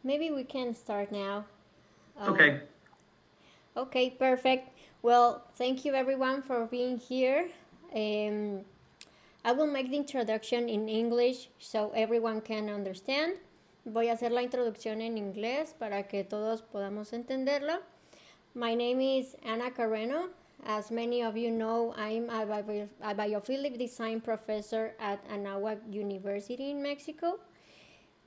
Maybe we can start now. Um, Okay. okay, perfect. Well, thank you everyone for being here. Um, I will make the introduction in English so everyone can understand. Voy a hacer la introducción en inglés para que todos podamos entenderla. My name is Ana Carreno. As many of you know, I'm a biophilic design professor at Anáhuac University in Mexico.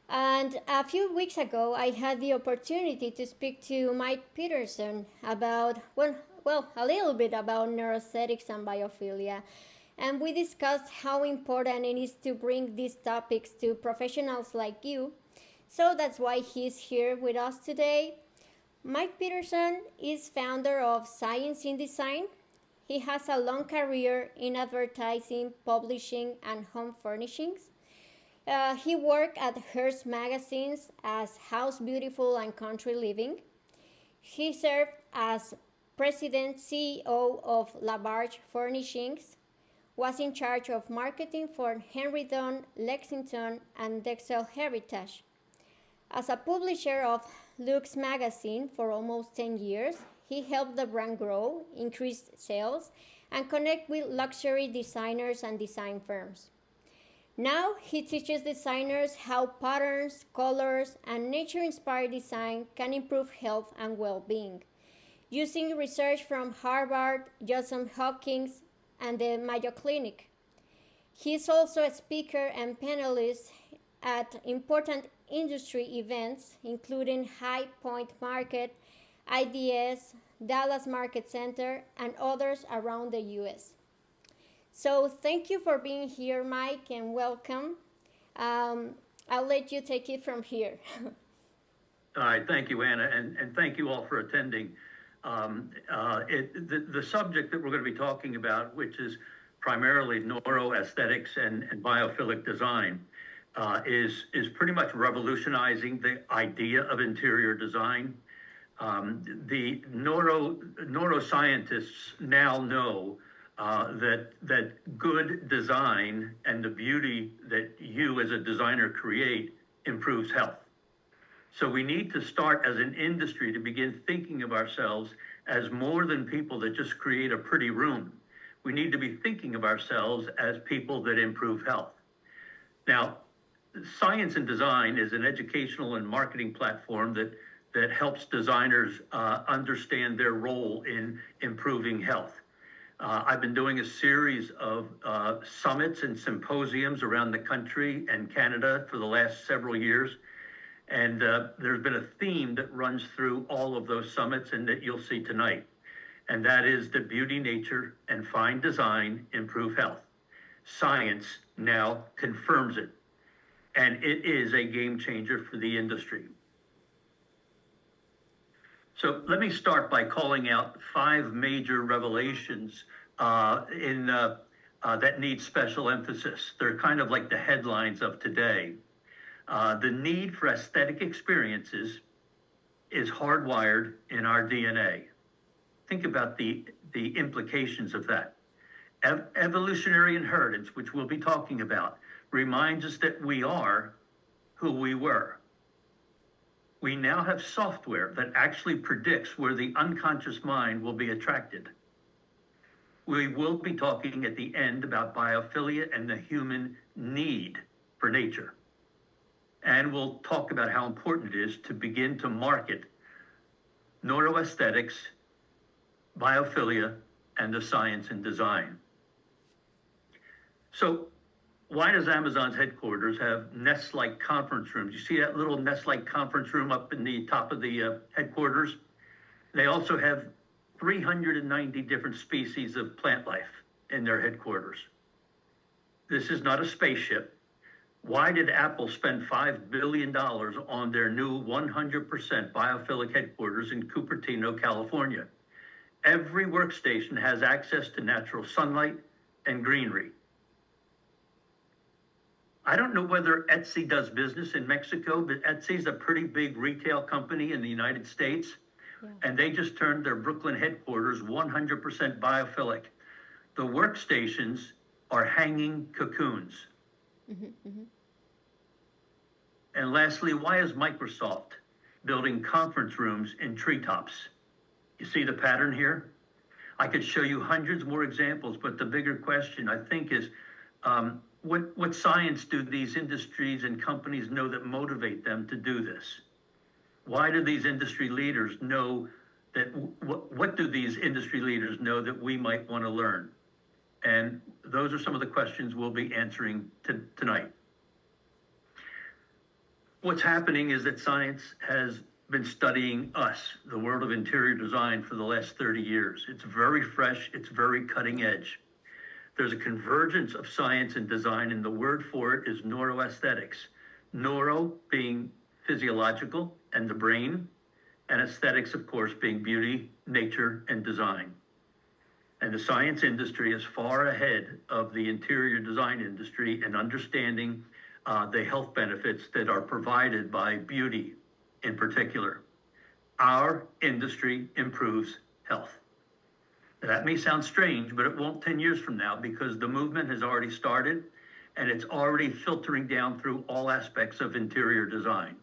And a few weeks ago, I had the opportunity to speak to Mike Peterson about, a little bit about neuroaesthetics and biophilia. And we discussed how important it is to bring these topics to professionals like you. So that's why he's here with us today. Mike Peterson is founder of Science in Design. He has a long career in advertising, publishing, and home furnishings. He worked at Hearst magazines as House Beautiful and Country Living. He served as president CEO of Labarge Furnishings, was in charge of marketing for Henry Dunn, Lexington, and Dexel Heritage. As a publisher of Lux magazine for almost 10 years, he helped the brand grow, increase sales, and connect with luxury designers and design firms. Now he teaches designers how patterns, colors, and nature inspired design can improve health and well being. Using research from Harvard, Johns Hopkins, and the Mayo Clinic. He is also a speaker and panelist at important industry events, including High Point Market, IDS, Dallas Market Center, and others around the US. So thank you for being here, Mike, and welcome. I'll let you take it from here. All right. Thank you, Anna, and thank you all for attending. The subject that we're going to be talking about, which is primarily neuroaesthetics and biophilic design, is pretty much revolutionizing the idea of interior design. The neuroscientists now know that good design and the beauty that you as a designer create improves health. So we need to start as an industry to begin thinking of ourselves as more than people that just create a pretty room. We need to be thinking of ourselves as people that improve health. Now, Science and Design is an educational and marketing platform that helps designers understand their role in improving health. I've been doing a series of summits and symposiums around the country and Canada for the last several years. And there's been a theme that runs through all of those summits and that you'll see tonight. And that is that beauty, nature, and fine design improve health. Science now confirms it. And it is a game changer for the industry. So let me start by calling out 5 major revelations that need special emphasis. They're kind of like the headlines of today. The need for aesthetic experiences is hardwired in our DNA. Think about the implications of that. Evolutionary inheritance, which we'll be talking about, reminds us that we are who we were. We now have software that actually predicts where the unconscious mind will be attracted. We will be talking at the end about biophilia and the human need for nature. And we'll talk about how important it is to begin to market neuroaesthetics, biophilia, and the science and design. So why does Amazon's headquarters have nest-like conference rooms? You see that little nest-like conference room up in the top of the headquarters? They also have 390 different species of plant life in their headquarters. This is not a spaceship. Why did Apple spend $5 billion on their new 100% biophilic headquarters in Cupertino, California? Every workstation has access to natural sunlight and greenery. I don't know whether Etsy does business in Mexico, but Etsy's a pretty big retail company in the United States. Yeah. And they just turned their Brooklyn headquarters 100% biophilic. The workstations are hanging cocoons. Mm-hmm, mm-hmm. And lastly, why is Microsoft building conference rooms in treetops. You see the pattern here? I could show you hundreds more examples, but the bigger question, I think, is what science do these industries and companies know that motivate them to do this? Why do these industry leaders know that, what do these industry leaders know that we might want to learn? And those are some of the questions we'll be answering tonight. What's happening is that science has been studying us, the world of interior design, for the last 30 years. It's very fresh, it's very cutting edge. There's a convergence of science and design, and the word for it is neuroaesthetics. Neuro being physiological and the brain, and aesthetics, of course, being beauty, nature, and design. And the science industry is far ahead of the interior design industry in understanding the health benefits that are provided by beauty in particular. Our industry improves health. That may sound strange, but it won't 10 years from now, because the movement has already started and it's already filtering down through all aspects of interior design.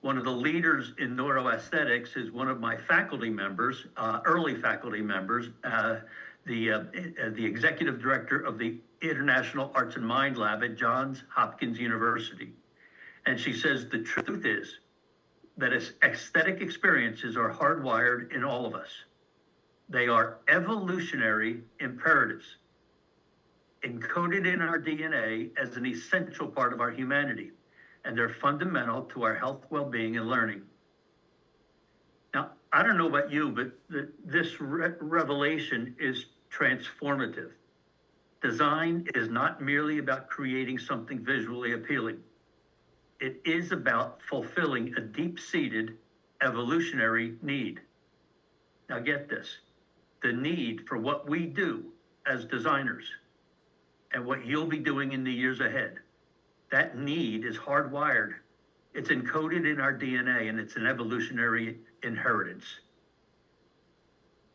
One of the leaders in neuroaesthetics is one of my faculty members, early faculty members, the executive director of the International Arts and Mind Lab at Johns Hopkins University. And she says the truth is that aesthetic experiences are hardwired in all of us. They are evolutionary imperatives, encoded in our DNA as an essential part of our humanity, and they're fundamental to our health, well-being, and learning. Now, I don't know about you, but this revelation is transformative. Design is not merely about creating something visually appealing. It is about fulfilling a deep-seated evolutionary need. Now get this, the need for what we do as designers and what you'll be doing in the years ahead. That need is hardwired. It's encoded in our DNA, and it's an evolutionary inheritance.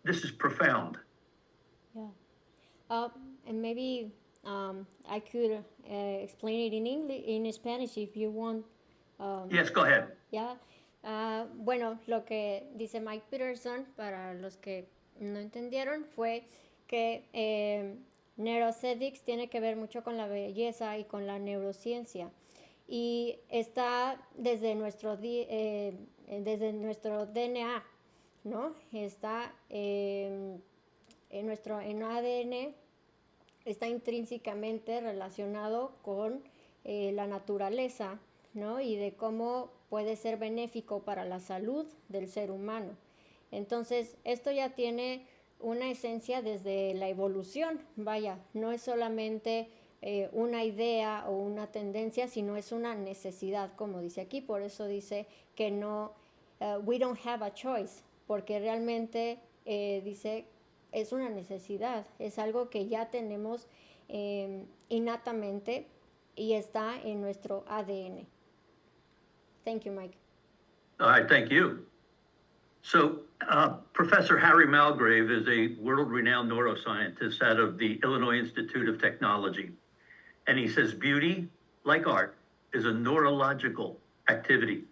This is profound. Yeah. And maybe I could explain it in English, in Spanish, if you want. Yes, go ahead. Yeah. Bueno, lo que dice Mike Peterson, para los que no entendieron, fue que Neuroaesthetics tiene que ver mucho con la belleza y con la neurociencia. Y está desde nuestro DNA, ¿no? Está en nuestro ADN, está intrínsecamente relacionado con la naturaleza, ¿no? Y de cómo puede ser benéfico para la salud del ser humano. Entonces, esto ya tiene una esencia desde la evolución, vaya, no es solamente una idea o una tendencia, sino es una necesidad, como dice aquí. Por eso dice que no, we don't have a choice, porque realmente dice, es una necesidad, es algo que ya tenemos innatamente y está en nuestro ADN. Thank you, Mike. All right, thank you. So Professor Harry Malgrave is a world-renowned neuroscientist out of the Illinois Institute of Technology. And he says beauty, like art, is a neurological activity,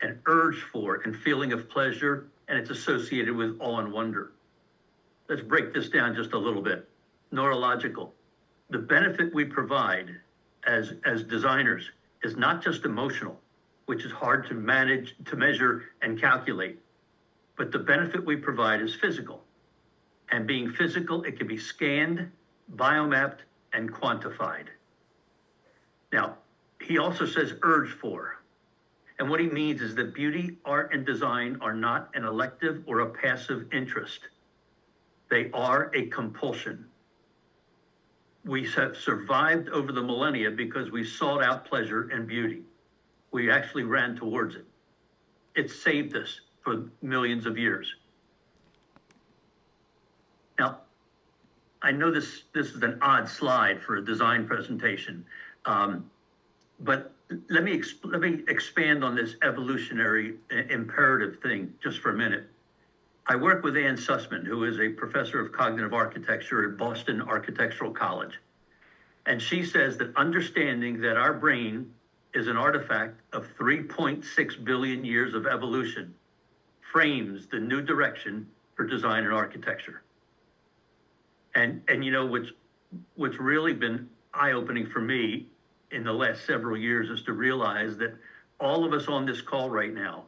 an urge for and feeling of pleasure, and it's associated with awe and wonder. Let's break this down just a little bit. Neurological. The benefit we provide as designers is not just emotional, which is hard to manage, to measure, and calculate. But the benefit we provide is physical. And being physical, it can be scanned, biomapped, and quantified. Now, he also says urge for. And what he means is that beauty, art, and design are not an elective or a passive interest. They are a compulsion. We have survived over the millennia because we sought out pleasure and beauty. We actually ran towards it. It saved us for millions of years. Now, I know this is an odd slide for a design presentation, but let me expand on this evolutionary imperative thing just for a minute. I work with Ann Sussman, who is a professor of cognitive architecture at Boston Architectural College. And she says that understanding that our brain is an artifact of 3.6 billion years of evolution, frames the new direction for design and architecture. And you know, what's really been eye-opening for me in the last several years is to realize that all of us on this call right now,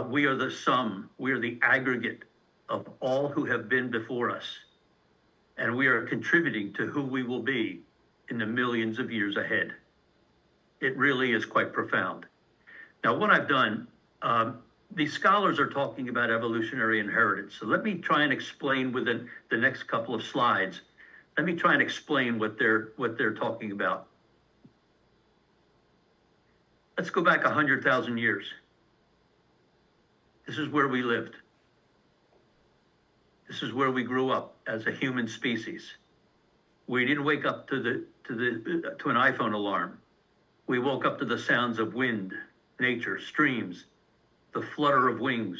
we are the sum, we are the aggregate of all who have been before us. And we are contributing to who we will be in the millions of years ahead. It really is quite profound. Now, what I've done, these scholars are talking about evolutionary inheritance. So let me try and explain within the next couple of slides. Let me try and explain what they're talking about. Let's go back 100,000 years. This is where we lived. This is where we grew up as a human species. We didn't wake up to an iPhone alarm. We woke up to the sounds of wind, nature, streams, the flutter of wings,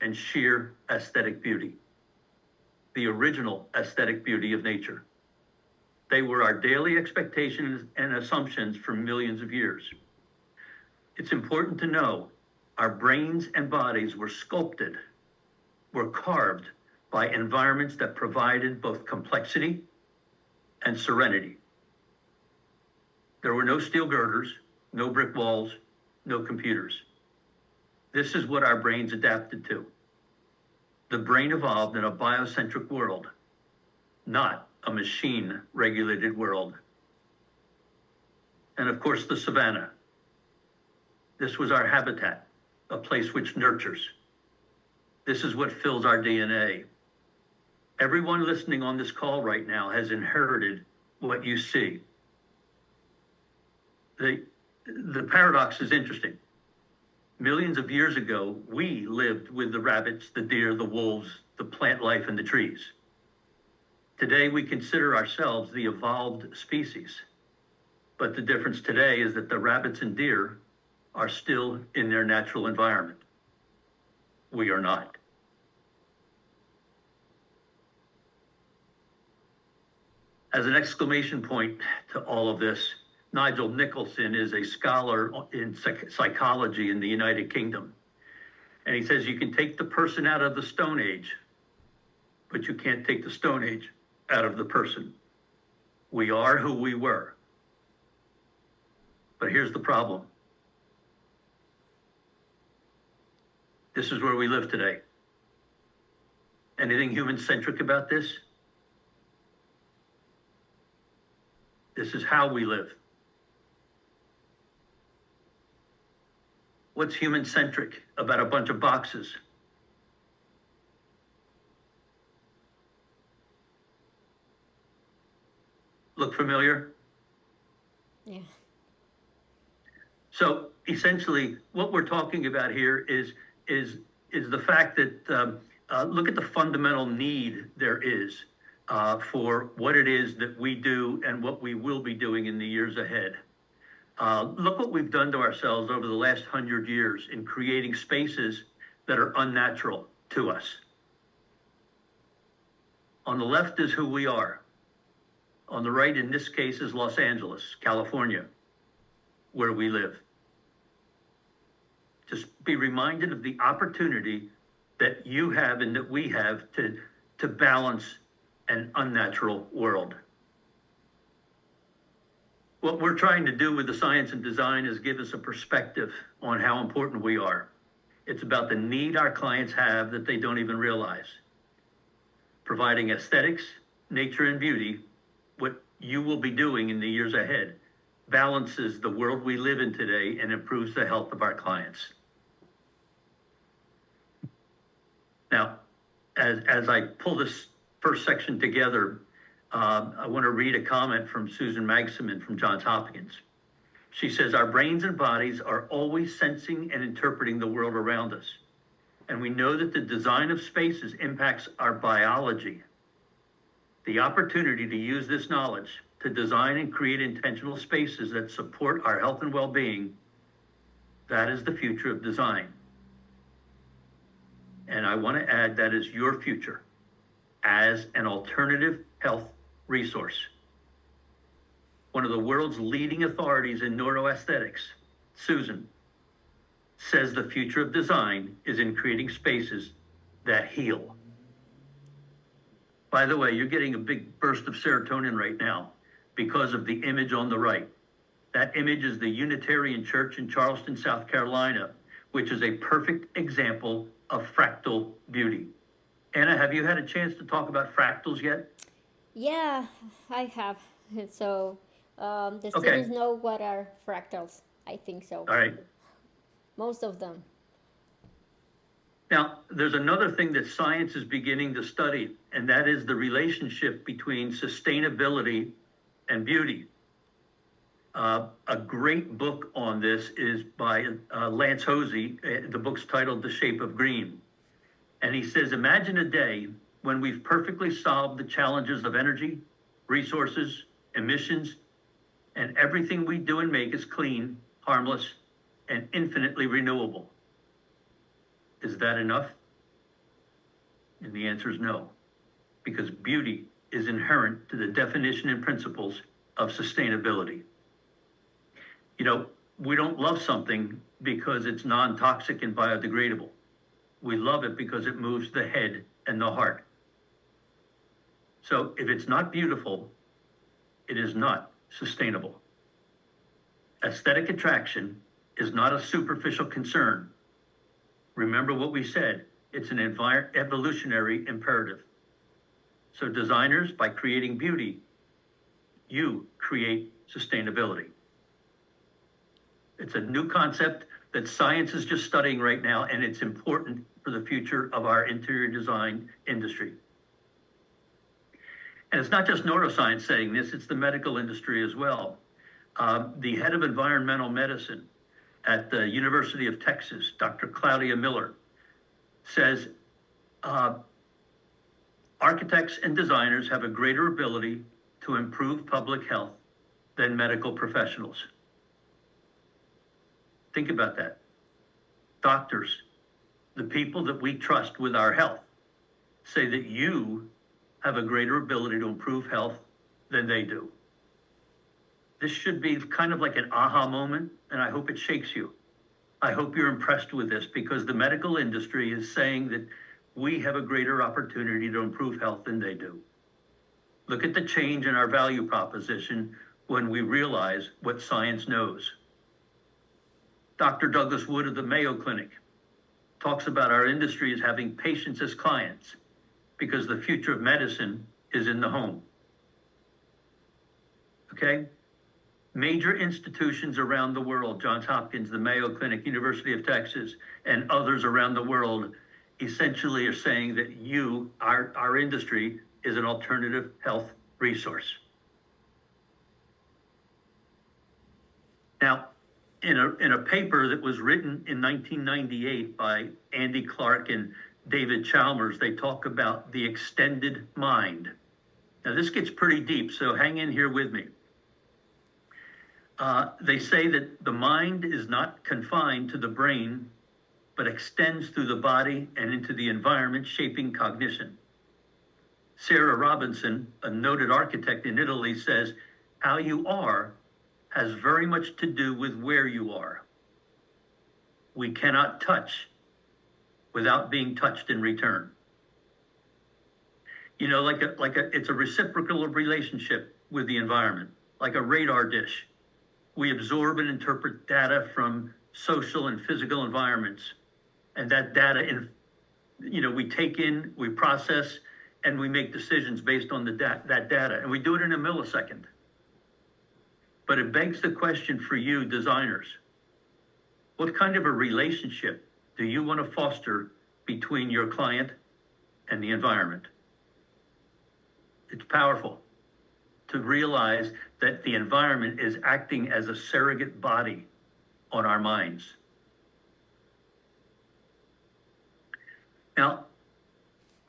and sheer aesthetic beauty. The original aesthetic beauty of nature. They were our daily expectations and assumptions for millions of years. It's important to know our brains and bodies were sculpted, were carved by environments that provided both complexity and serenity. There were no steel girders, no brick walls, no computers. This is what our brains adapted to. The brain evolved in a biocentric world, not a machine-regulated world. And of course, the savanna. This was our habitat, a place which nurtures. This is what fills our DNA. Everyone listening on this call right now has inherited what you see. The paradox is interesting. Millions of years ago, we lived with the rabbits, the deer, the wolves, the plant life, and the trees. Today, we consider ourselves the evolved species. But the difference today is that the rabbits and deer are still in their natural environment. We are not. As an exclamation point to all of this, Nigel Nicholson is a scholar in psychology in the United Kingdom. And he says you can take the person out of the Stone Age, but you can't take the Stone Age out of the person. We are who we were. But here's the problem. This is where we live today. Anything human-centric about this? This is how we live. What's human-centric about a bunch of boxes? Look familiar? Yeah. So essentially, what we're talking about here is the fact that look at the fundamental need there is for what it is that we do and what we will be doing in the years ahead. Look what we've done to ourselves over the last 100 years in creating spaces that are unnatural to us. On the left is who we are. On the right, in this case, is Los Angeles, California, where we live. Just be reminded of the opportunity that you have and that we have to balance an unnatural world. What we're trying to do with the science and design is give us a perspective on how important we are. It's about the need our clients have that they don't even realize. Providing aesthetics, nature, and beauty, what you will be doing in the years ahead, balances the world we live in today and improves the health of our clients. Now, as I pull this first section together, I want to read a comment from Susan Magsamen from Johns Hopkins. She says, our brains and bodies are always sensing and interpreting the world around us. And we know that the design of spaces impacts our biology. The opportunity to use this knowledge to design and create intentional spaces that support our health and well-being, that is the future of design. And I want to add that is your future as an alternative health resource. one of the world's leading authorities in neuroaesthetics, Susan, says the future of design is in creating spaces that heal. By the way, you're getting a big burst of serotonin right now because of the image on the right. That image is the Unitarian Church in Charleston, South Carolina, which is a perfect example of fractal beauty. Anna, have you had a chance to talk about fractals yet? Yeah, I have. So the Okay, students know what are fractals. I think so. all right. Most of them. Now, there's another thing that science is beginning to study, and that is the relationship between sustainability and beauty. A great book on this is by Lance Hosey. The book's titled The Shape of Green. And he says, imagine a day when we've perfectly solved the challenges of energy, resources, emissions, and everything we do and make is clean, harmless, and infinitely renewable. Is that enough? And the answer is no, because beauty is inherent to the definition and principles of sustainability. You know, we don't love something because it's non-toxic and biodegradable. We love it because it moves the head and the heart. So if it's not beautiful, it is not sustainable. Aesthetic attraction is not a superficial concern. Remember what we said, it's an evolutionary imperative. So designers, by creating beauty, you create sustainability. It's a new concept that science is just studying right now, and it's important for the future of our interior design industry. And it's not just neuroscience saying this, it's the medical industry as well. The head of environmental medicine at the University of Texas, Dr. Claudia Miller, says architects and designers have a greater ability to improve public health than medical professionals. Think about that. Doctors, the people that we trust with our health, say that you have a greater ability to improve health than they do. This should be kind of like an aha moment, and I hope it shakes you. I hope you're impressed with this, because the medical industry is saying that we have a greater opportunity to improve health than they do. Look at the change in our value proposition when we realize what science knows. Dr. Douglas Wood of the Mayo Clinic talks about our industry as having patients as clients because the future of medicine is in the home. Okay? Major institutions around the world, Johns Hopkins, the Mayo Clinic, University of Texas, and others around the world, essentially are saying that you, our industry, is an alternative health resource. Now, in a paper that was written in 1998 by Andy Clark and David Chalmers, they talk about the extended mind. Now, this gets pretty deep, so hang in here with me. They say that the mind is not confined to the brain, but extends through the body and into the environment, shaping cognition. Sarah Robinson, a noted architect in Italy, says, how you are has very much to do with where you are. We cannot touch without being touched in return. You know, it's a reciprocal relationship with the environment, like a radar dish. We absorb and interpret data from social and physical environments, and that data, we take in, we process, and we make decisions based on that data, and we do it in a millisecond. But it begs the question for you, designers, what kind of a relationship do you want to foster between your client and the environment? It's powerful to realize that the environment is acting as a surrogate body on our minds. Now,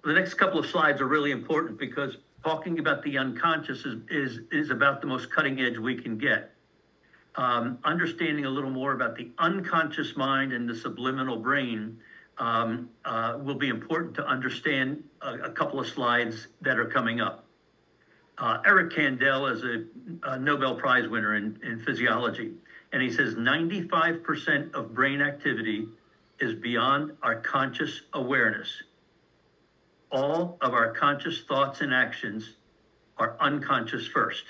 the next couple of slides are really important because talking about the unconscious is about the most cutting edge we can get. Understanding a little more about the unconscious mind and the subliminal brain will be important to understand a couple of slides that are coming up. Eric Kandel is a Nobel Prize winner in physiology, and he says 95% of brain activity is beyond our conscious awareness. All of our conscious thoughts and actions are unconscious first.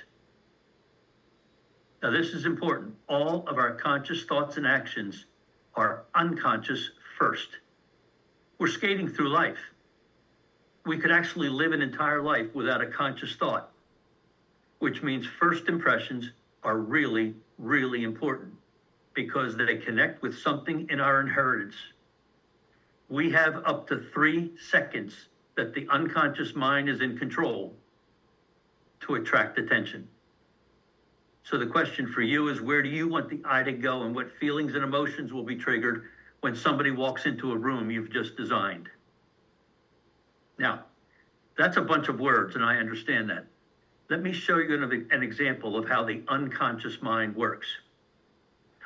Now, this is important. All of our conscious thoughts and actions are unconscious first. We're skating through life. We could actually live an entire life without a conscious thought, which means first impressions are really, really important because they connect with something in our inheritance. We have up to 3 seconds that the unconscious mind is in control to attract attention. So the question for you is, where do you want the eye to go, and what feelings and emotions will be triggered when somebody walks into a room you've just designed? Now, that's a bunch of words, and I understand that. Let me show you an example of how the unconscious mind works.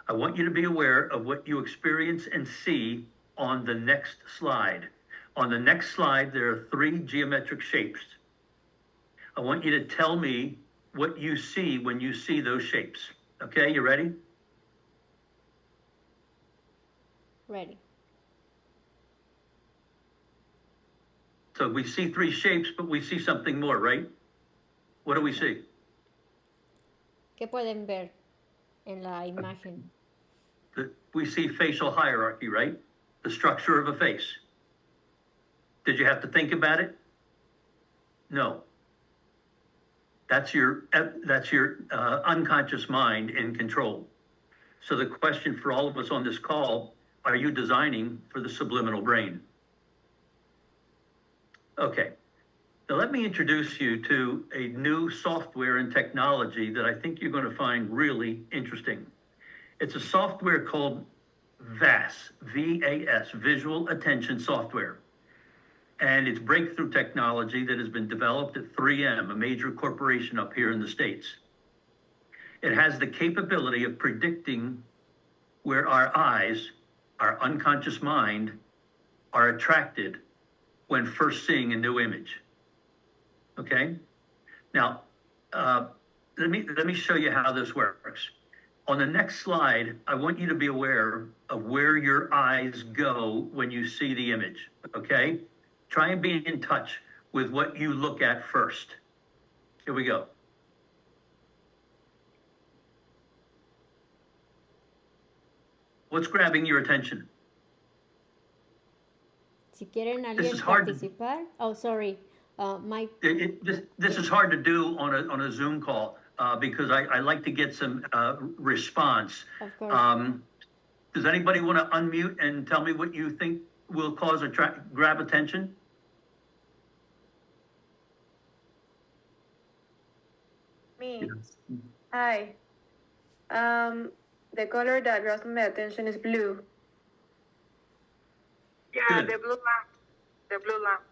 I want you to be aware of what you experience and see on the next slide. On the next slide, there are 3 geometric shapes. I want you to tell me what you see when you see those shapes. Okay, you ready? Ready. So we see 3 shapes, but we see something more, right? What do we see? ¿Qué pueden ver en la imagen? We see facial hierarchy, right? The structure of a face. Did you have to think about it? No. That's your unconscious mind in control. So the question for all of us on this call, are you designing for the subliminal brain? Okay. Now let me introduce you to a new software and technology that I think you're going to find really interesting. It's a software called VAS, V-A-S, Visual Attention Software. And it's breakthrough technology that has been developed at 3M, a major corporation up here in the States. It has the capability of predicting where our eyes, our unconscious mind, are attracted when first seeing a new image. Okay? Now, let me show you how this works. On the next slide, I want you to be aware of where your eyes go when you see the image, okay? Try and be in touch with what you look at first. Here we go. What's grabbing your attention? Si quieren This alguien is hard. participar. Oh, sorry. This is hard to do on a Zoom call because I like to get some response. Of course. Does anybody want to unmute and tell me what you think will cause grab attention? Me. Yes. Hi. The color that draws my attention is blue. Yeah, Good. the blue lamp. The blue lamp.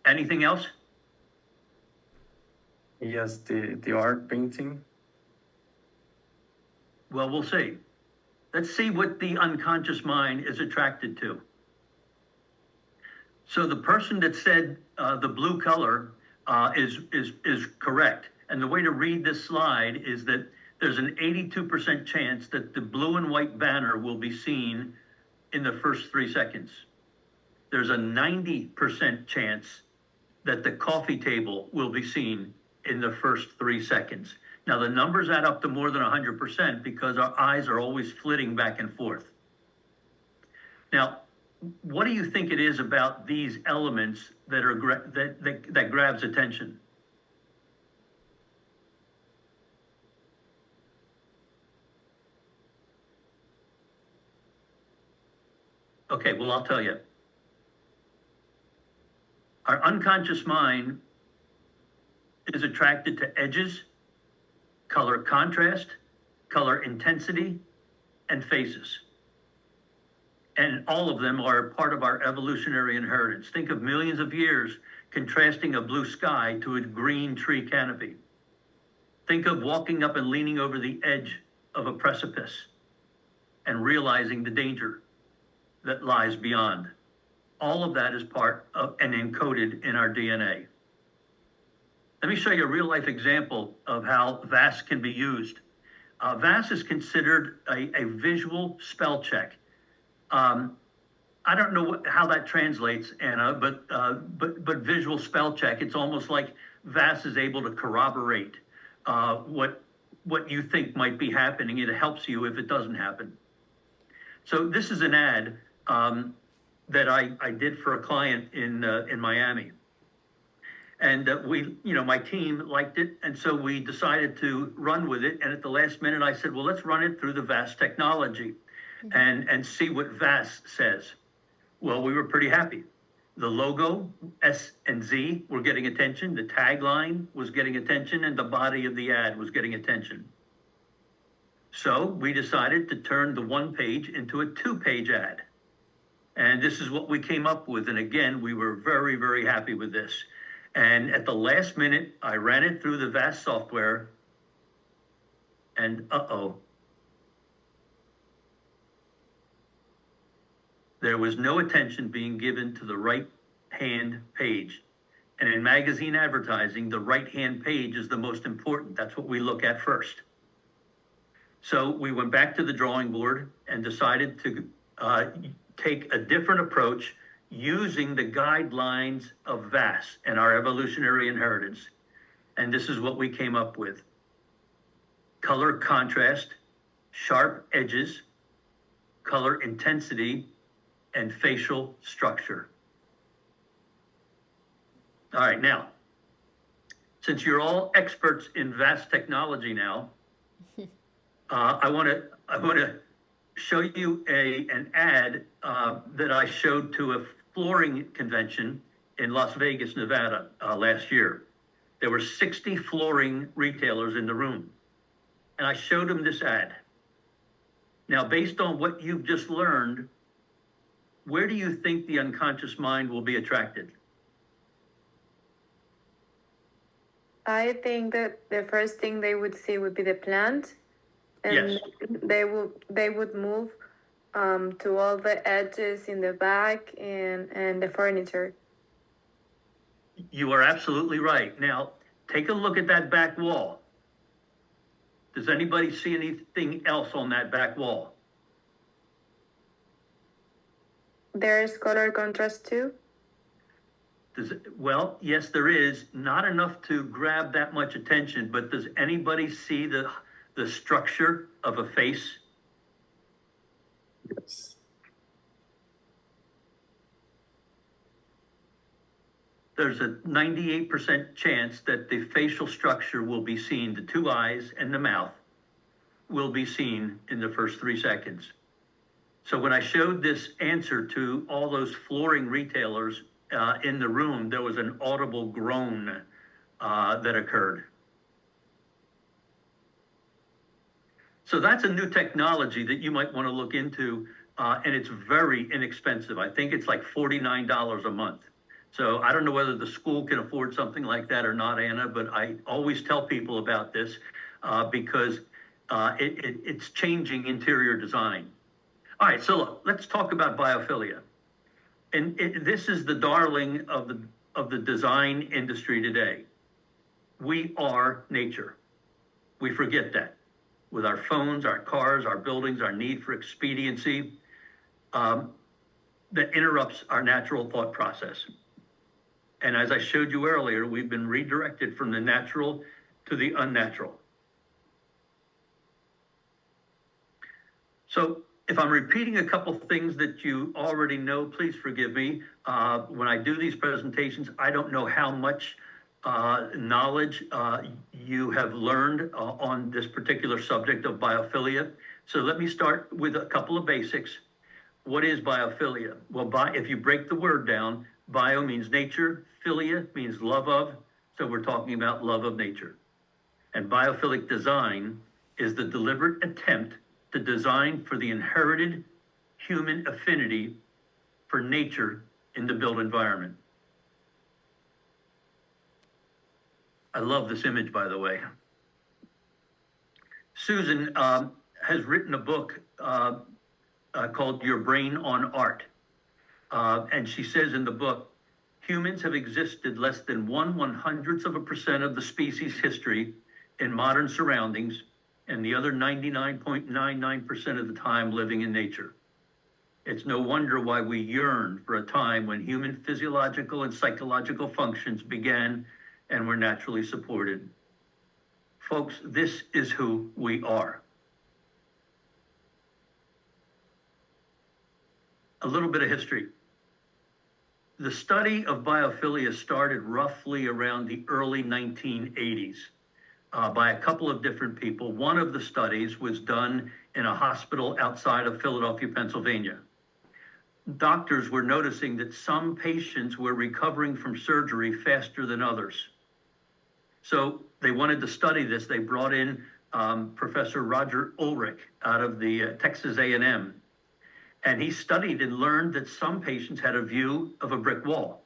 Anything else? Yes, the art painting. Well, we'll see. Let's see what the unconscious mind is attracted to. So the person that said the blue color is correct. And the way to read this slide is that there's an 82% chance that the blue and white banner will be seen in the first 3 seconds. There's a 90% chance that the coffee table will be seen in the first 3 seconds. Now, the numbers add up to more than 100% because our eyes are always flitting back and forth. Now, what do you think it is about these elements that that grabs attention? Okay, well, I'll tell you. Our unconscious mind is attracted to edges, color contrast, color intensity, and faces. And all of them are part of our evolutionary inheritance. Think of millions of years contrasting a blue sky to a green tree canopy. Think of walking up and leaning over the edge of a precipice and realizing the danger that lies beyond. All of that is part of and encoded in our DNA. Let me show you a real life example of how VAS can be used. VAS is considered a visual spell check. I don't know how that translates, Anna, but visual spell check. It's almost like VAS is able to corroborate what you think might be happening. It helps you if it doesn't happen. So this is an ad that I did for a client in Miami. And my team liked it, and so we decided to run with it. And at the last minute, I said, well, let's run it through the VAS technology and see what VAS says. Well, we were pretty happy. The logo, S and Z, were getting attention. The tagline was getting attention, and the body of the ad was getting attention. So we decided to turn the one page into a 2-page ad. And this is what we came up with. And again, we were very, very happy with this. And at the last minute, I ran it through the VAS software, and there was no attention being given to the right-hand page. And in magazine advertising, the right-hand page is the most important. That's what we look at first. So we went back to the drawing board and decided to take a different approach using the guidelines of VAS and our evolutionary inheritance. And this is what we came up with. Color contrast, sharp edges, color intensity, and facial structure. All right, now, since you're all experts in VAS technology now, I want to show you an ad that I showed to a flooring convention in Las Vegas, Nevada last year. There were 60 flooring retailers in the room, and I showed them this ad. Now, based on what you've just learned, where do you think the unconscious mind will be attracted? I think that the first thing they would see would be the plant, and Yes. they would move to all the edges in the back and the furniture. You are absolutely right. Now, take a look at that back wall. Does anybody see anything else on that back wall? There's color contrast too. Well, yes, there is. Not enough to grab that much attention, but does anybody see the structure of a face? Yes. There's a 98% chance that the facial structure will be seen, the two eyes and the mouth will be seen in the first 3 seconds. So when I showed this answer to all those flooring retailers in the room, there was an audible groan that occurred. So that's a new technology that you might want to look into, and it's very inexpensive. I think it's like $49 a month. So I don't know whether the school can afford something like that or not, Anna, but I always tell people about this because it's changing interior design. All right, so look, let's talk about biophilia. And this is the darling of the design industry today. We are nature. We forget that. With our phones, our cars, our buildings, our need for expediency, that interrupts our natural thought process. And as I showed you earlier, we've been redirected from the natural to the unnatural. So if I'm repeating a couple things that you already know, please forgive me. When I do these presentations, I don't know how much knowledge you have learned on this particular subject of biophilia. So let me start with a couple of basics. What is biophilia? Well, if you break the word down, bio means nature, philia means love of, so we're talking about love of nature. And biophilic design is the deliberate attempt to design for the inherited human affinity for nature in the built environment. I love this image, by the way. Susan has written a book called Your Brain on Art. And she says in the book, Humans have existed less than 1/100% of the species history in modern surroundings, and the other 99.99% of the time living in nature. It's no wonder why we yearn for a time when human physiological and psychological functions began and were naturally supported. Folks, this is who we are. A little bit of history. The study of biophilia started roughly around the early 1980s by a couple of different people. One of the studies was done in a hospital outside of Philadelphia, Pennsylvania. Doctors were noticing that some patients were recovering from surgery faster than others. So they wanted to study this. They brought in Professor Roger Ulrich out of the Texas A&M. And he studied and learned that some patients had a view of a brick wall.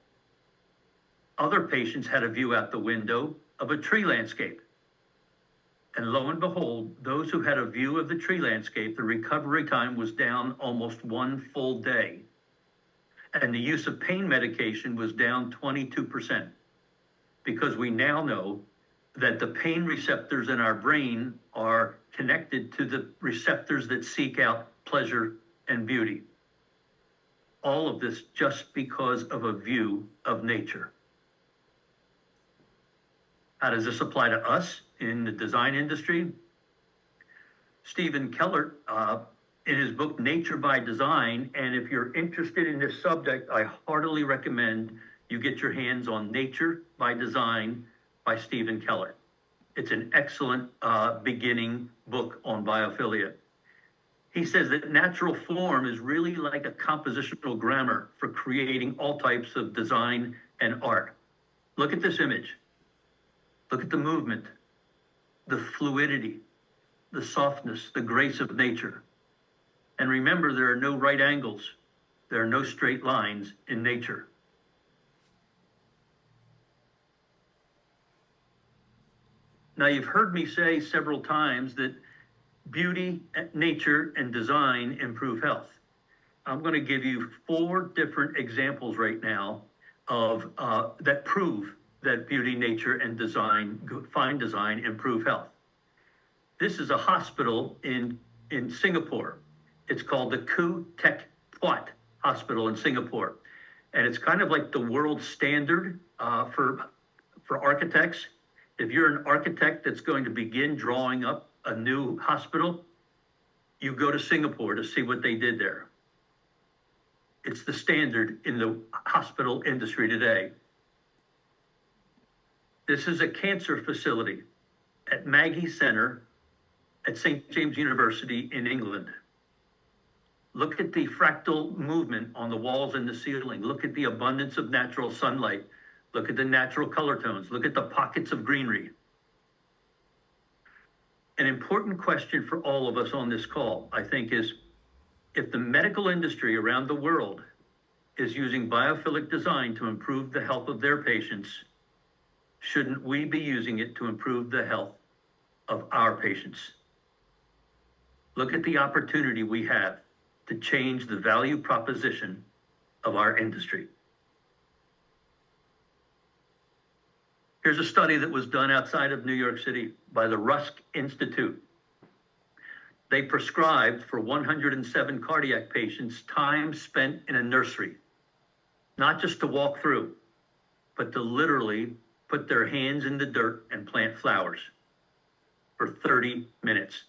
Other patients had a view out the window of a tree landscape. And lo and behold, those who had a view of the tree landscape, the recovery time was down almost 1 full day. And the use of pain medication was down 22%. Because we now know that the pain receptors in our brain are connected to the receptors that seek out pleasure and beauty. All of this just because of a view of nature. How does this apply to us in the design industry? Stephen Keller, in his book, Nature by Design, and if you're interested in this subject, I heartily recommend you get your hands on Nature by Design by Stephen Keller. It's an excellent beginning book on biophilia. He says that natural form is really like a compositional grammar for creating all types of design and art. Look at this image. Look at the movement, the fluidity, the softness, the grace of nature. And remember, there are no right angles. There are no straight lines in nature. Now, you've heard me say several times that beauty, nature, and design improve health. I'm going to give you 4 different examples right now of that prove that beauty, nature, and design, fine design, improve health. This is a hospital in Singapore. It's called the Khoo Teck Puat Hospital in Singapore. And it's kind of like the world standard for architects. If you're an architect that's going to begin drawing up a new hospital, you go to Singapore to see what they did there. It's the standard in the hospital industry today. This is a cancer facility at Maggie Center at St. James University in England. Look at the fractal movement on the walls and the ceiling. Look at the abundance of natural sunlight. Look at the natural color tones. Look at the pockets of greenery. An important question for all of us on this call, I think, is if the medical industry around the world is using biophilic design to improve the health of their patients, shouldn't we be using it to improve the health of our patients? Look at the opportunity we have to change the value proposition of our industry. Here's a study that was done outside of New York City by the Rusk Institute. They prescribed for 107 cardiac patients time spent in a nursery, not just to walk through, but to literally put their hands in the dirt and plant flowers for 30 minutes.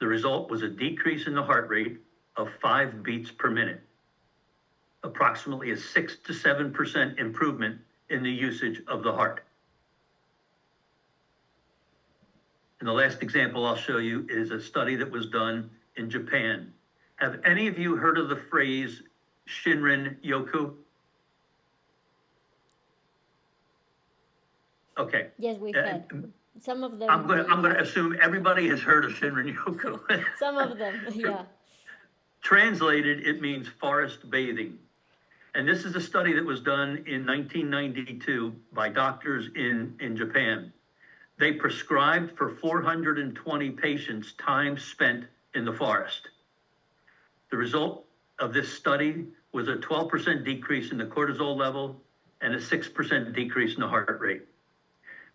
The result was a decrease in the heart rate of 5 beats per minute, approximately a 6 to 7% improvement in the usage of the heart. And the last example I'll show you is a study that was done in Japan. Have any of you heard of the phrase Shinrin Yoku? Okay. Yes, we had. Some of them. I'm going to assume everybody has heard of Shinrin Yoku. Some of them, yeah. Translated, it means forest bathing. And this is a study that was done in 1992 by doctors in Japan. They prescribed for 420 patients time spent in the forest. The result of this study was a 12% decrease in the cortisol level, and a 6% decrease in the heart rate.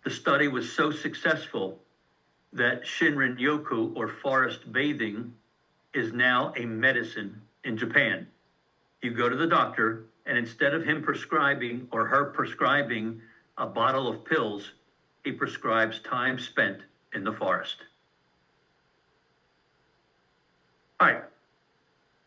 The study was so successful that Shinrin Yoku, or forest bathing, is now a medicine in Japan. You go to the doctor, and instead of him prescribing or her prescribing a bottle of pills, he prescribes time spent in the forest. All right.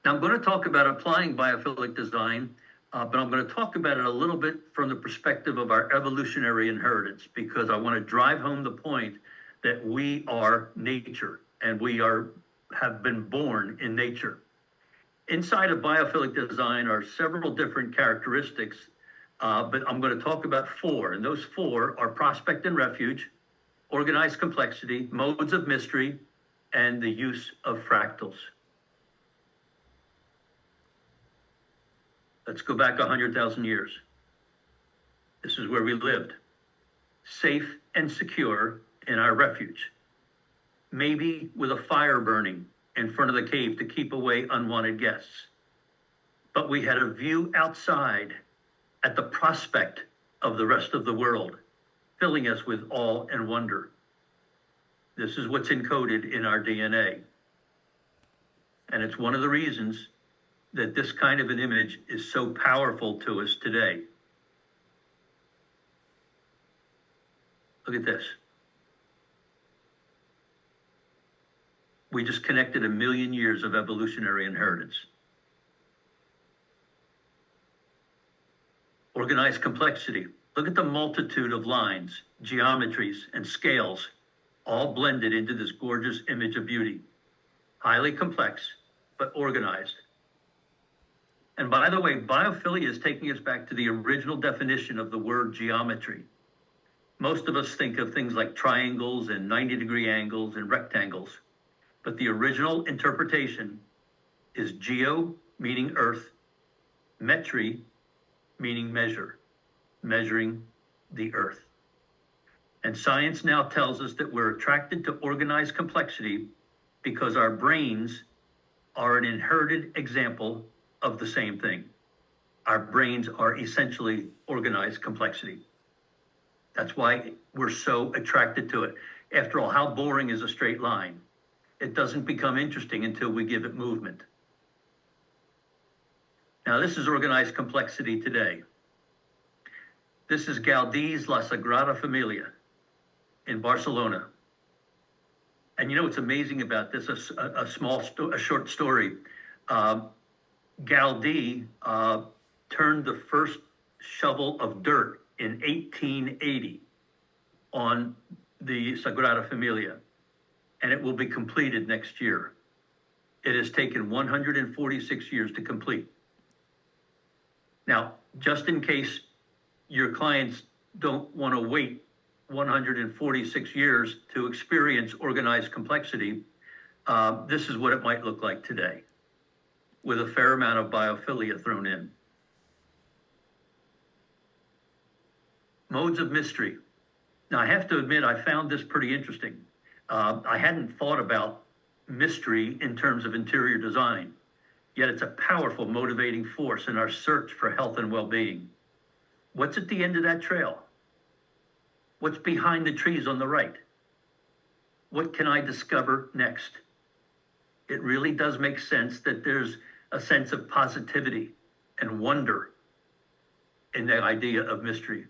Now I'm going to talk about applying biophilic design, but I'm going to talk about it a little bit from the perspective of our evolutionary inheritance, because I want to drive home the point that we are nature and have been born in nature. Inside of biophilic design are several different characteristics, but I'm going to talk about 4, and those 4 are prospect and refuge, organized complexity, modes of mystery, and the use of fractals. Let's go back 100,000 years. This is where we lived, safe and secure in our refuge, maybe with a fire burning in front of the cave to keep away unwanted guests. But we had a view outside at the prospect of the rest of the world, filling us with awe and wonder. This is what's encoded in our DNA. And it's one of the reasons that this kind of an image is so powerful to us today. Look at this. We just connected 1 million years of evolutionary inheritance. Organized complexity. Look at the multitude of lines, geometries, and scales, all blended into this gorgeous image of beauty. Highly complex, but organized. And by the way, biophilia is taking us back to the original definition of the word geometry. Most of us think of things like triangles and 90-degree angles and rectangles, but the original interpretation is geo, meaning earth, metry, meaning measure, measuring the earth. And science now tells us that we're attracted to organized complexity because our brains are an inherited example of the same thing. Our brains are essentially organized complexity. That's why we're so attracted to it. After all, how boring is a straight line? It doesn't become interesting until we give it movement. Now, this is organized complexity today. This is Gaudí's La Sagrada Familia in Barcelona. And you know what's amazing about this? A short story. Gaudí turned the first shovel of dirt in 1880 on the Sagrada Familia, and it will be completed next year. It has taken 146 years to complete. Now, just in case your clients don't want to wait 146 years to experience organized complexity, this is what it might look like today, with a fair amount of biophilia thrown in. Modes of mystery. Now, I have to admit, I found this pretty interesting. I hadn't thought about mystery in terms of interior design, yet it's a powerful motivating force in our search for health and well-being. What's at the end of that trail? What's behind the trees on the right? What can I discover next? It really does make sense that there's a sense of positivity and wonder in the idea of mystery.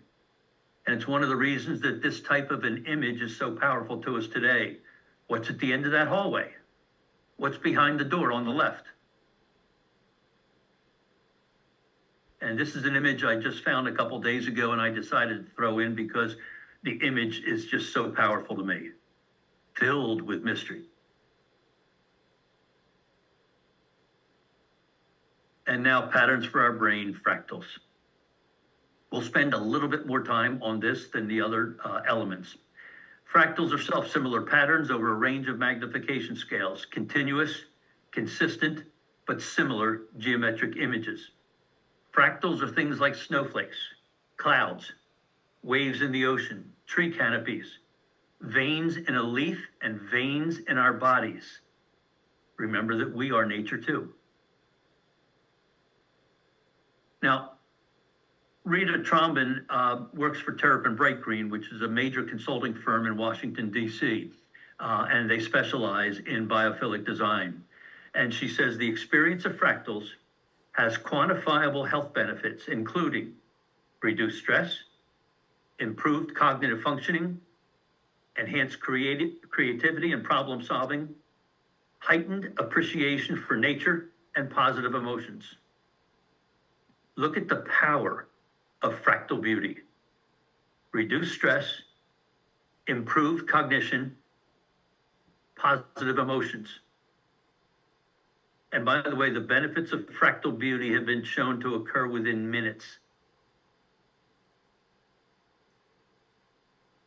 And it's one of the reasons that this type of an image is so powerful to us today. What's at the end of that hallway? What's behind the door on the left? And this is an image I just found a couple days ago, and I decided to throw in because the image is just so powerful to me, filled with mystery. And now patterns for our brain, fractals. We'll spend a little bit more time on this than the other elements. Fractals are self-similar patterns over a range of magnification scales, continuous, consistent, but similar geometric images. Fractals are things like snowflakes, clouds, waves in the ocean, tree canopies, veins in a leaf, and veins in our bodies. Remember that we are nature too. Now, Rita Trombin works for Terrapin Bright Green, which is a major consulting firm in Washington, D.C., and they specialize in biophilic design. And she says the experience of fractals has quantifiable health benefits, including reduced stress, improved cognitive functioning, enhanced creativity and problem solving, heightened appreciation for nature, and positive emotions. Look at the power of fractal beauty. Reduced stress, improved cognition, positive emotions. And by the way, the benefits of fractal beauty have been shown to occur within minutes.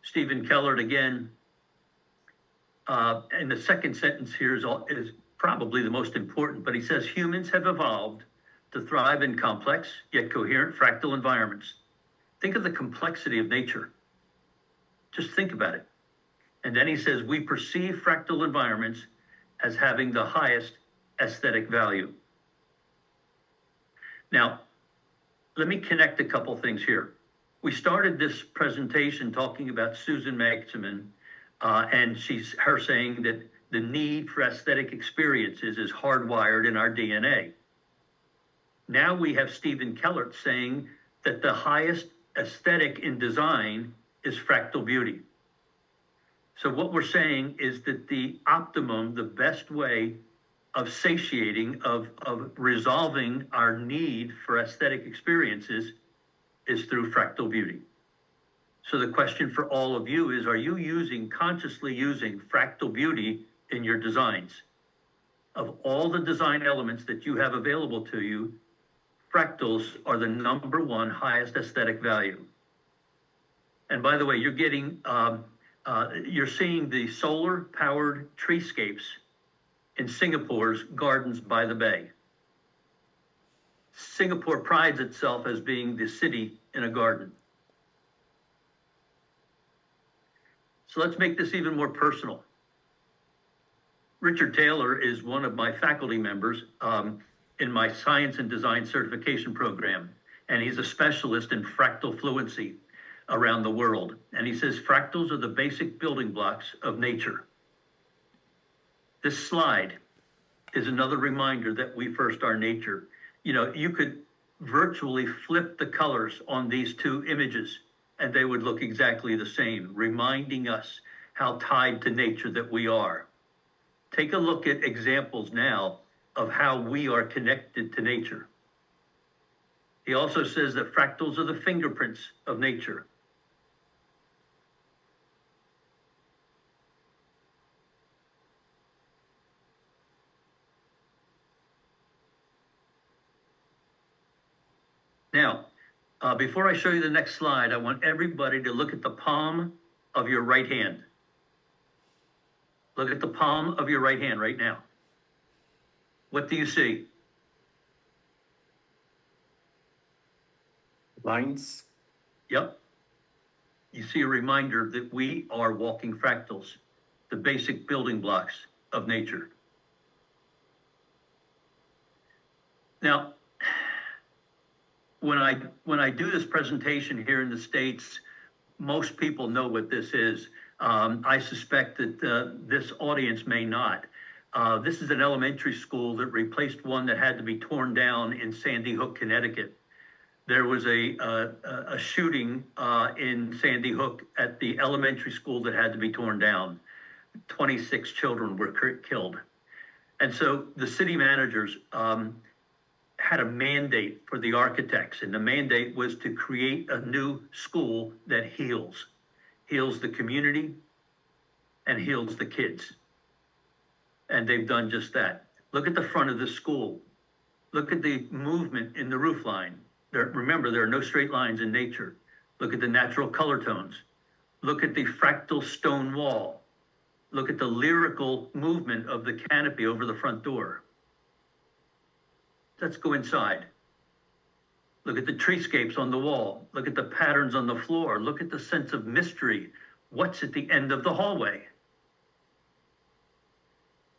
Stephen Kellert again, and the second sentence here is probably the most important, but he says humans have evolved to thrive in complex yet coherent fractal environments. Think of the complexity of nature. Just think about it. And then he says we perceive fractal environments as having the highest aesthetic value. Now, let me connect a couple things here. We started this presentation talking about Susan Magsamen, and her saying that the need for aesthetic experiences is hardwired in our DNA. Now we have Stephen Kellert saying that the highest aesthetic in design is fractal beauty. So what we're saying is that the optimum, the best way of satiating, of resolving our need for aesthetic experiences is through fractal beauty. So the question for all of you is, are you consciously using fractal beauty in your designs? Of all the design elements that you have available to you, fractals are the number one highest aesthetic value. And by the way, you're seeing the solar-powered treescapes in Singapore's Gardens by the Bay. Singapore prides itself as being the city in a garden. So let's make this even more personal. Richard Taylor is one of my faculty members in my Science and Design Certification program, and he's a specialist in fractal fluency around the world. And he says fractals are the basic building blocks of nature. This slide is another reminder that we first are nature. You know, you could virtually flip the colors on these two images and they would look exactly the same, reminding us how tied to nature that we are. Take a look at examples now of how we are connected to nature. He also says that fractals are the fingerprints of nature. Now, before I show you the next slide, I want everybody to look at the palm of your right hand. Look at the palm of your right hand right now. What do you see? Lines. Yep. You see a reminder that we are walking fractals, the basic building blocks of nature. Now, when I do this presentation here in the States, most people know what this is. I suspect that this audience may not. This is an elementary school that replaced one that had to be torn down in Sandy Hook, Connecticut. There was a shooting in Sandy Hook at the elementary school that had to be torn down. 26 children were killed. And so the city managers had a mandate for the architects, and the mandate was to create a new school that heals the community and heals the kids. And they've done just that. Look at the front of the school. Look at the movement in the roof line. Remember, there are no straight lines in nature. Look at the natural color tones. Look at the fractal stone wall. Look at the lyrical movement of the canopy over the front door. Let's go inside. Look at the treescapes on the wall. Look at the patterns on the floor. Look at the sense of mystery. What's at the end of the hallway?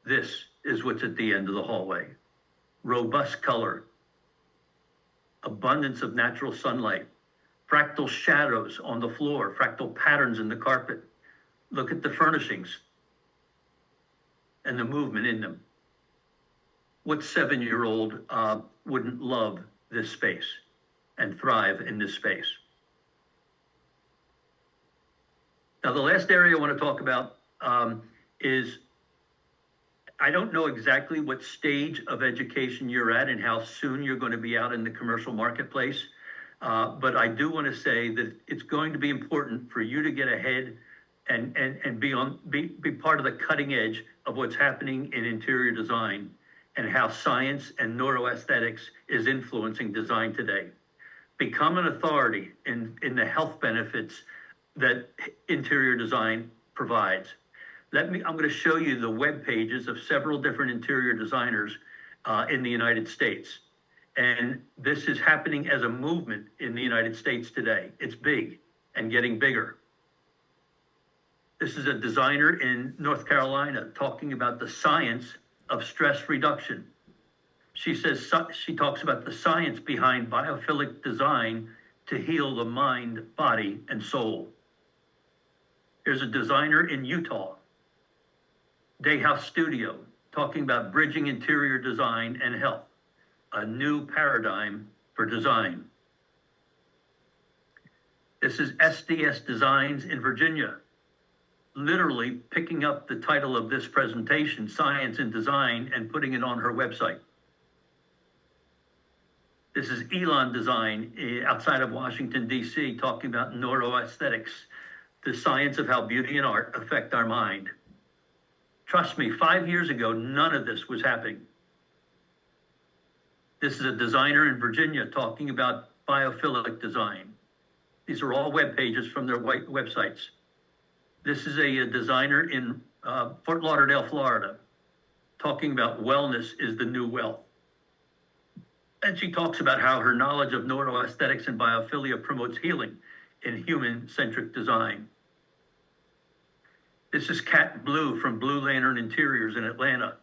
This is what's at the end of the hallway. Robust color, abundance of natural sunlight, fractal shadows on the floor, fractal patterns in the carpet. Look at the furnishings and the movement in them. What 7-year-old wouldn't love this space and thrive in this space? Now, the last area I want to talk about is, I don't know exactly what stage of education you're at and how soon you're going to be out in the commercial marketplace, but I do want to say that it's going to be important for you to get ahead and be part of the cutting edge of what's happening in interior design and how science and neuroaesthetics is influencing design today. Become an authority in the health benefits that interior design provides. I'm going to show you the web pages of several different interior designers in the United States. And this is happening as a movement in the United States today. It's big and getting bigger. This is a designer in North Carolina talking about the science of stress reduction. She talks about the science behind biophilic design to heal the mind, body, and soul. There's a designer in Utah, Dayhouse Studio, talking about bridging interior design and health, a new paradigm for design. This is SDS Designs in Virginia, literally picking up the title of this presentation, Science and Design, and putting it on her website. This is Elon Design outside of Washington, D.C., talking about neuroaesthetics, the science of how beauty and art affect our mind. Trust me, 5 years ago, none of this was happening. This is a designer in Virginia talking about biophilic design. These are all web pages from their websites. This is a designer in Fort Lauderdale, Florida, talking about wellness is the new wealth. And she talks about how her knowledge of neuroaesthetics and biophilia promotes healing in human-centric design. This is Kat Blue from Blue Lantern Interiors in Atlanta.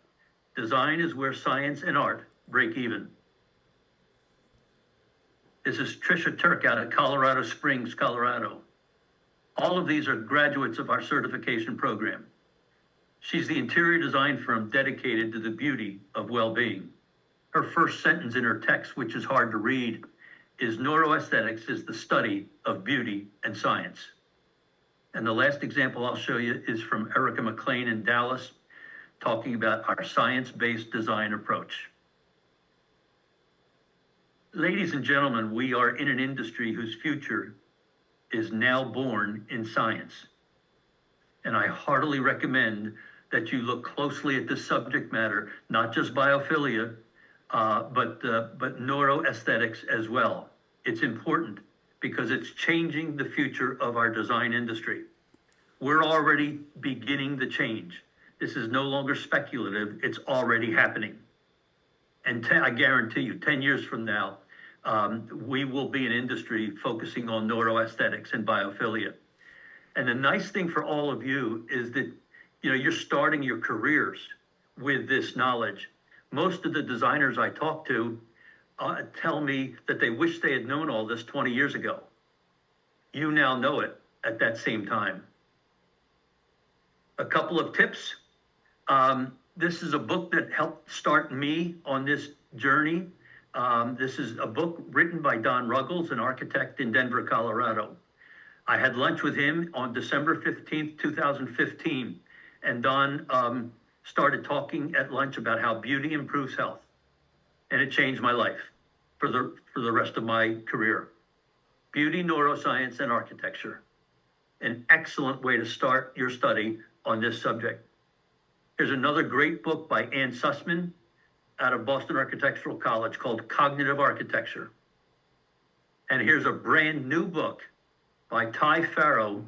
Design is where science and art break even. This is Trisha Turk out of Colorado Springs, Colorado. All of these are graduates of our certification program. She's the interior design firm dedicated to the beauty of well-being. Her first sentence in her text, which is hard to read, is neuroaesthetics is the study of beauty and science. And the last example I'll show you is from Erica McLean in Dallas, talking about our science-based design approach. Ladies and gentlemen, we are in an industry whose future is now born in science. And I heartily recommend that you look closely at this subject matter, not just biophilia, but neuroaesthetics as well. It's important because it's changing the future of our design industry. We're already beginning the change. This is no longer speculative, it's already happening. And I guarantee you, 10 years from now, we will be an industry focusing on neuroaesthetics and biophilia. And the nice thing for all of you is that, you're starting your careers with this knowledge. Most of the designers I talk to tell me that they wish they had known all this 20 years ago. You now know it at that same time. A couple of tips. This is a book that helped start me on this journey. This is a book written by Don Ruggles, an architect in Denver, Colorado. I had lunch with him on December 15th, 2015, and Don started talking at lunch about how beauty improves health. And it changed my life for the rest of my career. Beauty, neuroscience, and architecture. An excellent way to start your study on this subject. Here's another great book by Ann Sussman out of Boston Architectural College called Cognitive Architecture. And here's a brand new book by Ty Farrow,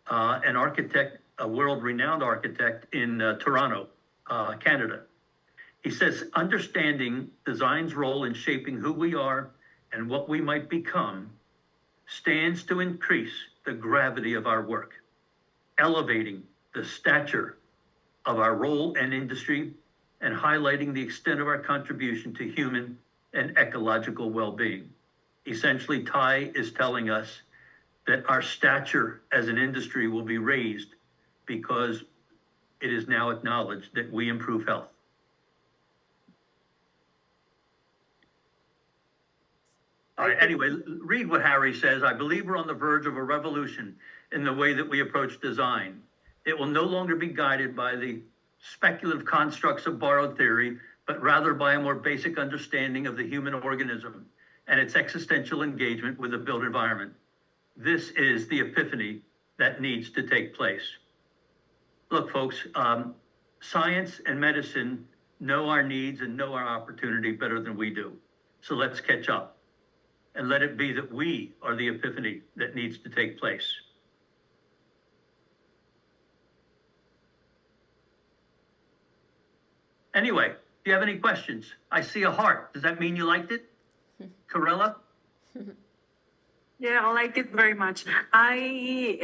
an architect, a world-renowned architect in Toronto, Canada. He says, understanding design's role in shaping who we are and what we might become stands to increase the gravity of our work, elevating the stature of our role and industry, and highlighting the extent of our contribution to human and ecological well-being. Essentially, Ty is telling us that our stature as an industry will be raised because it is now acknowledged that we improve health. All right, anyway, read what Harry says. I believe we're on the verge of a revolution in the way that we approach design. It will no longer be guided by the speculative constructs of borrowed theory, but rather by a more basic understanding of the human organism and its existential engagement with the built environment. This is the epiphany that needs to take place. Look, folks, science and medicine know our needs and know our opportunity better than we do. So let's catch up. And let it be that we are the epiphany that needs to take place. Anyway, do you have any questions? I see a heart. Does that mean you liked it? Corella? Yeah, I like it very much. I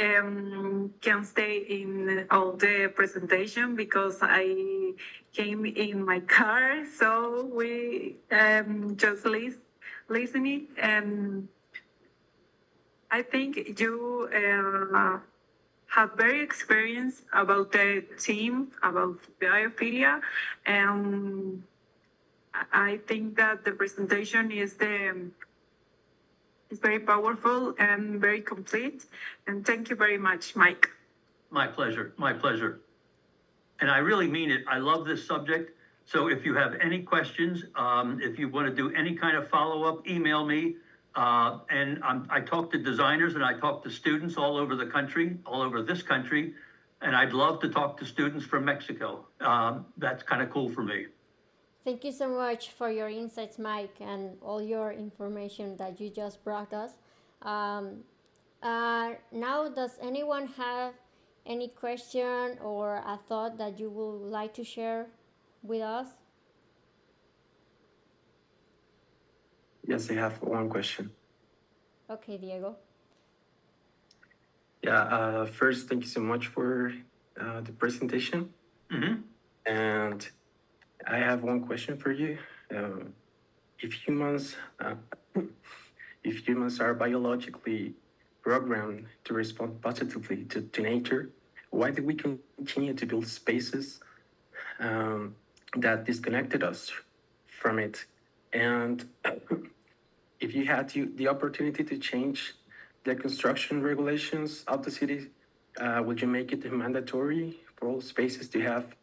can stay in all the presentation because I came in my car, so we just listening, and I think you have very experience about the team, about biophilia, and I think that the presentation is very powerful and very complete. And thank you very much, Mike. My pleasure. My pleasure. And I really mean it. I love this subject. So if you have any questions, if you want to do any kind of follow-up, email me. I talk to designers and I talk to students all over the country, all over this country. And I'd love to talk to students from Mexico. That's kind of cool for me. Thank you so much for your insights, Mike, and all your information that you just brought us. Now, does anyone have any question or a thought that you would like to share with us? Yes, I have one question. Okay, Diego. Yeah, first, thank you so much for the presentation. Mm-hmm. And I have one question for you. If humans, if humans are biologically programmed to respond positively to nature, why do we continue to build spaces that disconnected us from it? And if you had the opportunity to change the construction regulations of the city, would you make it mandatory for all spaces to have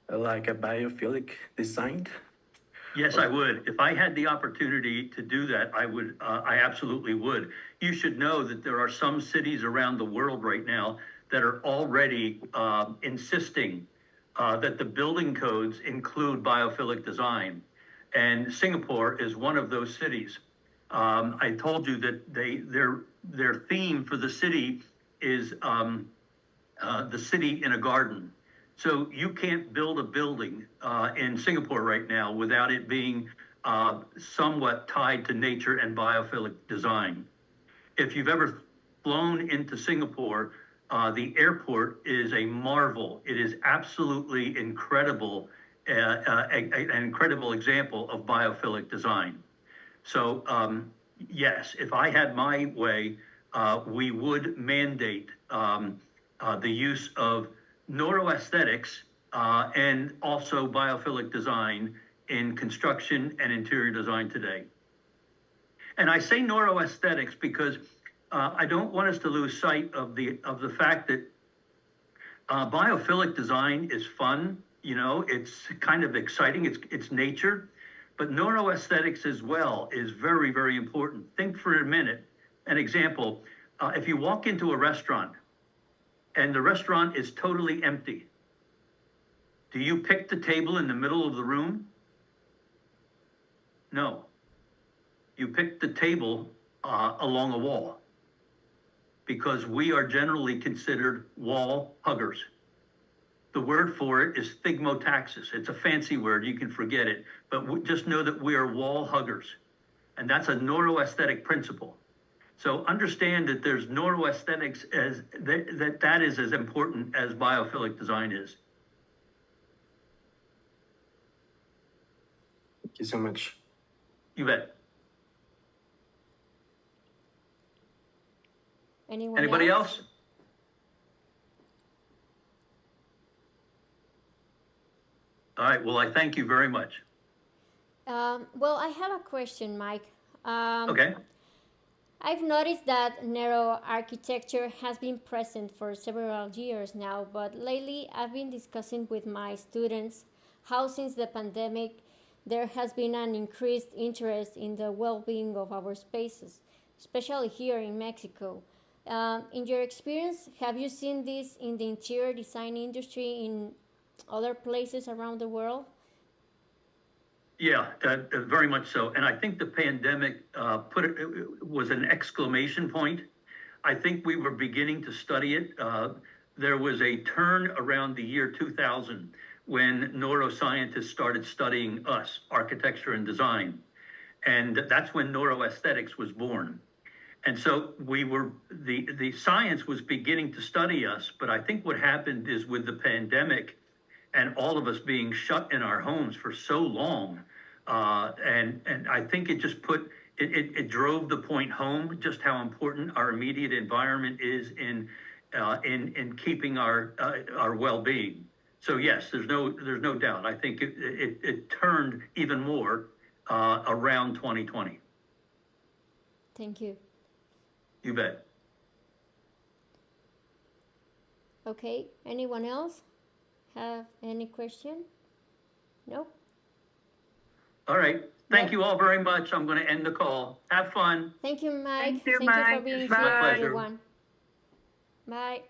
like a biophilic design? Yes, I would. If I had the opportunity to do that, I would. I absolutely would. You should know that there are some cities around the world right now that are already insisting that the building codes include biophilic design, and Singapore is one of those cities. I told you that their theme for the city is the city in a garden. So you can't build a building in Singapore right now without it being somewhat tied to nature and biophilic design. If you've ever flown into Singapore, the airport is a marvel. It is absolutely incredible, an incredible example of biophilic design. So yes, if I had my way, we would mandate the use of neuroaesthetics and also biophilic design in construction and interior design today. And I say neuroaesthetics because I don't want us to lose sight of the fact that biophilic design is fun. You know, it's kind of exciting. It's nature, but neuroaesthetics as well is very, very important. Think for a minute. An example: if you walk into a restaurant and the restaurant is totally empty, do you pick the table in the middle of the room? No. You pick the table along a wall, because we are generally considered wall huggers. The word for it is thigmotaxis. It's a fancy word, you can forget it, but just know that we are wall huggers. And that's a neuroaesthetic principle. So understand that there's neuroaesthetics as that is as important as biophilic design is. Thank you so much. You bet. Anyone Anybody else? All right, well, I thank you very much. Well, I have a question, Mike. Okay. I've noticed that neuroarchitecture has been present for several years now, but lately I've been discussing with my students how, since the pandemic, there has been an increased interest in the well being of our spaces, especially here in Mexico. In your experience, have you seen this in the interior design industry in other places around the world? Yeah, very much so. And I think the pandemic was an exclamation point. I think we were beginning to study it. There was a turn around the year 2000 when neuroscientists started studying us, architecture and design. And that's when neuroaesthetics was born. And so the science was beginning to study us. But I think what happened is with the pandemic and all of us being shut in our homes for so long, and I think it just it drove the point home just how important our immediate environment is in keeping our well-being. So yes, there's no doubt. I think it turned even more around 2020. Thank you. You bet. Okay, anyone else have any question? No? All right. Thank No. you all very much. I'm going to end the call. Have fun. Thank you, Mike. Thank you, for Mike. being My here, pleasure. everyone. Bye.